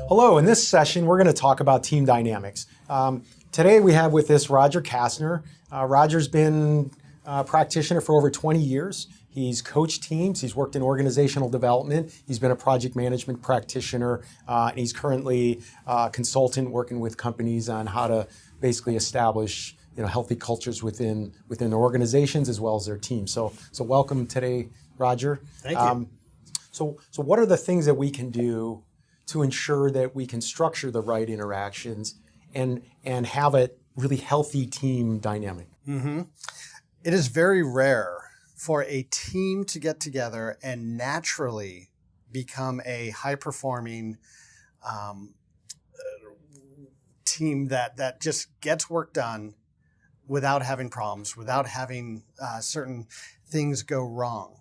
Hello, in this session, we're going to talk about team dynamics. Today we have with us Roger Kastner. Roger's been a practitioner for over 20 years. He's coached teams, he's worked in organizational development, he's been a project management practitioner, and he's currently a consultant working with companies on how to basically establish healthy cultures within their organizations as well as their teams. So welcome today, Roger. Thank you. So what are the things that we can do to ensure that we can structure the right interactions and have a really healthy team dynamic? Mm-hmm. It is very rare for a team to get together and naturally become a high-performing team that just gets work done without having problems, without having certain things go wrong.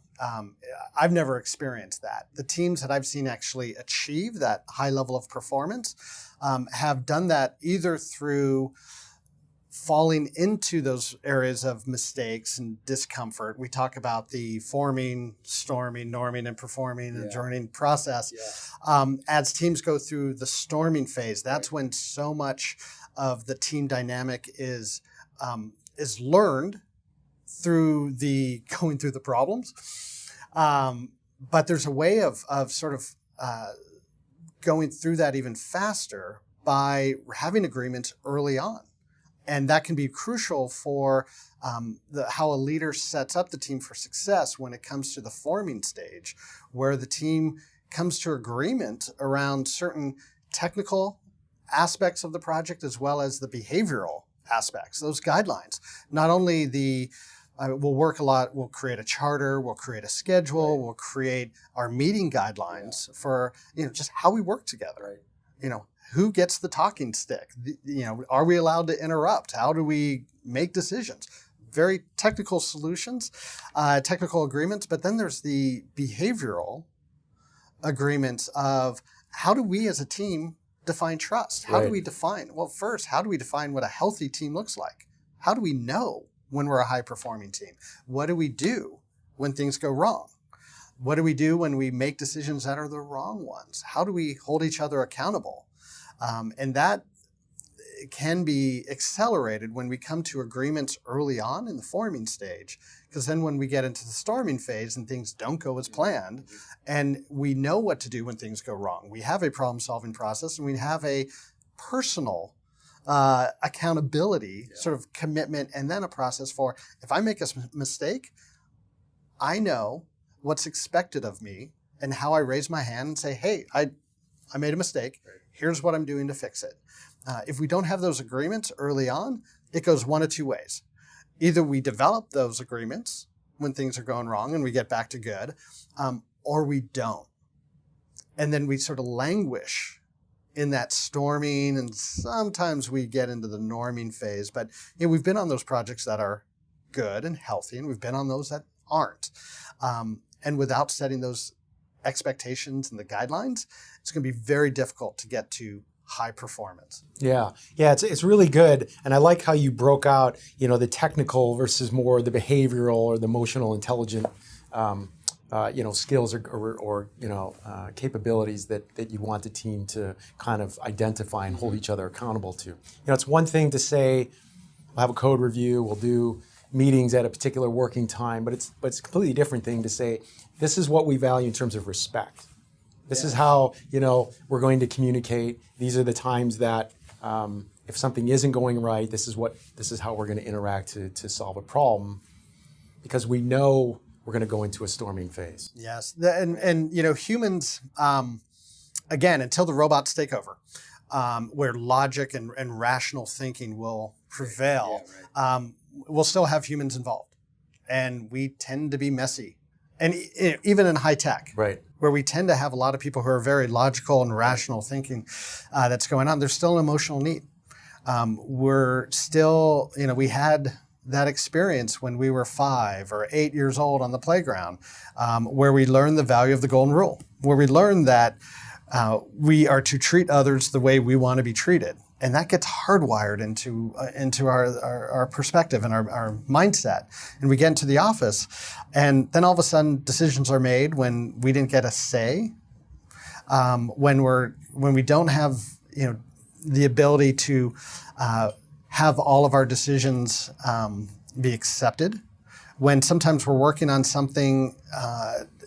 I've never experienced that. The teams that I've seen actually achieve that high level of performance have done that either through falling into those areas of mistakes and discomfort. We talk about the forming, storming, norming, and performing and journeying process. Yeah. As teams go through the storming phase, that's when so much of the team dynamic is learned through going through the problems. But there's a way of sort of going through that even faster by having agreements early on. And that can be crucial for how a leader sets up the team for success when it comes to the forming stage, where the team comes to agreement around certain technical aspects of the project as well as the behavioral aspects, those guidelines. Not only we'll work a lot, we'll create a charter, we'll create a schedule, we'll create our meeting guidelines for just how we work together. Who gets the talking stick? Are we allowed to interrupt? How do we make decisions? Very technical solutions, technical agreements, but then there's the behavioral agreements of how do we as a team define trust? How do we define? Well, first, how do we define what a healthy team looks like? How do we know when we're a high-performing team? What do we do when things go wrong? What do we do when we make decisions that are the wrong ones? How do we hold each other accountable? And that can be accelerated when we come to agreements early on in the forming stage, because then when we get into the storming phase and things don't go as planned, and we know what to do when things go wrong, we have a problem-solving process and we have a personal accountability sort of commitment, and then a process for if I make a mistake, I know what's expected of me and how I raise my hand and say, hey, I made a mistake. Here's what I'm doing to fix it. If we don't have those agreements early on, it goes one of two ways. Either we develop those agreements when things are going wrong and we get back to good, or we don't. And then we sort of languish in that storming, and sometimes we get into the norming phase. But we've been on those projects that are good and healthy, and we've been on those that aren't. And without setting those expectations and the guidelines, it's going to be very difficult to get to high performance. Yeah, it's really good, and I like how you broke out, the technical versus more the behavioral or the emotional intelligent, skills or capabilities that you want the team to kind of identify and hold each other accountable to. It's one thing to say we'll have a code review, we'll do meetings at a particular working time, but it's a completely different thing to say this is what we value in terms of respect. This is how we're going to communicate. These are the times that if something isn't going right, this is how we're going to interact to solve a problem, because we know we're going to go into a storming phase. Yes, and humans, again, until the robots take over, where logic and rational thinking will prevail, we'll still have humans involved, and we tend to be messy. And even in high tech, where we tend to have a lot of people who are very logical and rational thinking that's going on, there's still an emotional need. We're still, we had that experience when we were 5 or 8 years old on the playground, where we learned the value of the golden rule, where we learned that we are to treat others the way we want to be treated. And that gets hardwired into our perspective and our mindset. And we get into the office, and then all of a sudden decisions are made when we didn't get a say, when we don't have the ability to have all of our decisions be accepted. When sometimes we're working on something,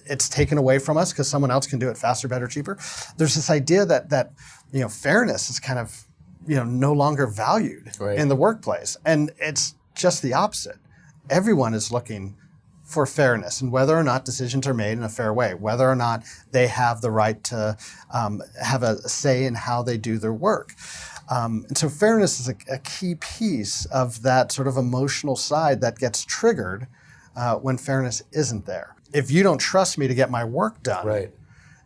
it's taken away from us because someone else can do it faster, better, cheaper. There's this idea that fairness is kind of no longer valued Right. in the workplace, and it's just the opposite. Everyone is looking for fairness and whether or not decisions are made in a fair way, whether or not they have the right to have a say in how they do their work. And so fairness is a key piece of that sort of emotional side that gets triggered when fairness isn't there. If you don't trust me to get my work done, Right.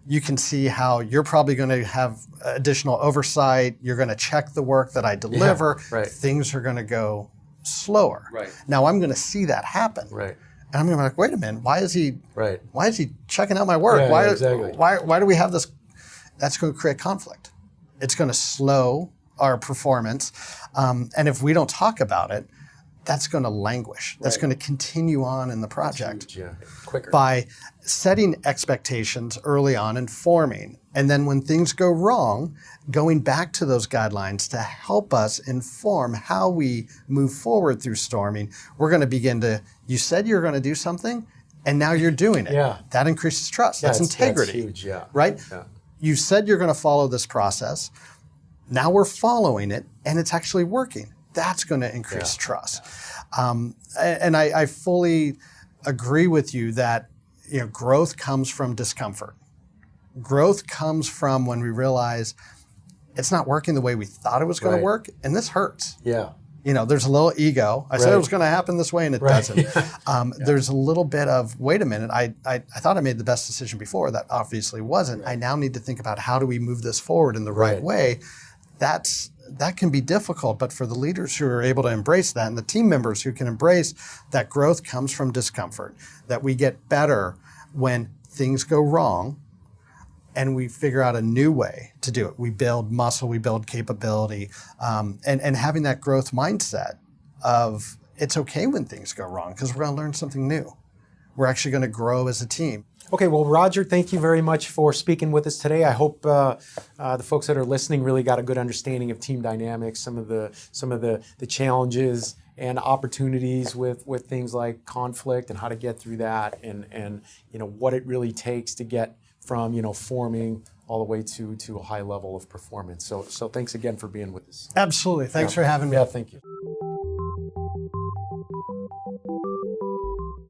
you can see how you're probably going to have additional oversight. You're going to check the work that I deliver. right. Things are going to go slower. Right. Now I'm going to see that happen. Right. And I'm going to be like, wait a minute, why is he Right. checking out my work? Yeah, yeah, exactly. Why do we have this? That's going to create conflict. It's going to slow our performance. And if we don't talk about it, that's going to languish. That's Right. going to continue on in the project. Yeah. Quicker. By setting expectations early on and forming. And then when things go wrong, going back to those guidelines to help us inform how we move forward through storming. We're going to begin to, you said you're going to do something, and now you're doing it. Yeah. That increases trust. That's That's integrity. huge. Yeah. Right? Yeah. You said you're going to follow this process. Now we're following it, and it's actually working. That's going to increase trust. And I fully agree with you that growth comes from discomfort. Growth comes from when we realize it's not working the way we thought it was going Right. to work, and this hurts. Yeah. There's a little ego. I said it Right. was going to happen this way, and it Right. doesn't. There's a little bit of, wait a minute, I thought I made the best decision before. That obviously wasn't. I now need to think about how do we move this forward in the right Right. way. That can be difficult, but for the leaders who are able to embrace that and the team members who can embrace that growth comes from discomfort, that we get better when things go wrong and we figure out a new way to do it. We build muscle, we build capability, and having that growth mindset of it's okay when things go wrong because we're going to learn something new. We're actually going to grow as a team. Okay, well, Roger, thank you very much for speaking with us today. I hope the folks that are listening really got a good understanding of team dynamics, some of the challenges and opportunities with things like conflict and how to get through that, and what it really takes to get from forming all the way to a high level of performance. So thanks again for being with us. Absolutely. Thanks for having me. Yeah, thank you.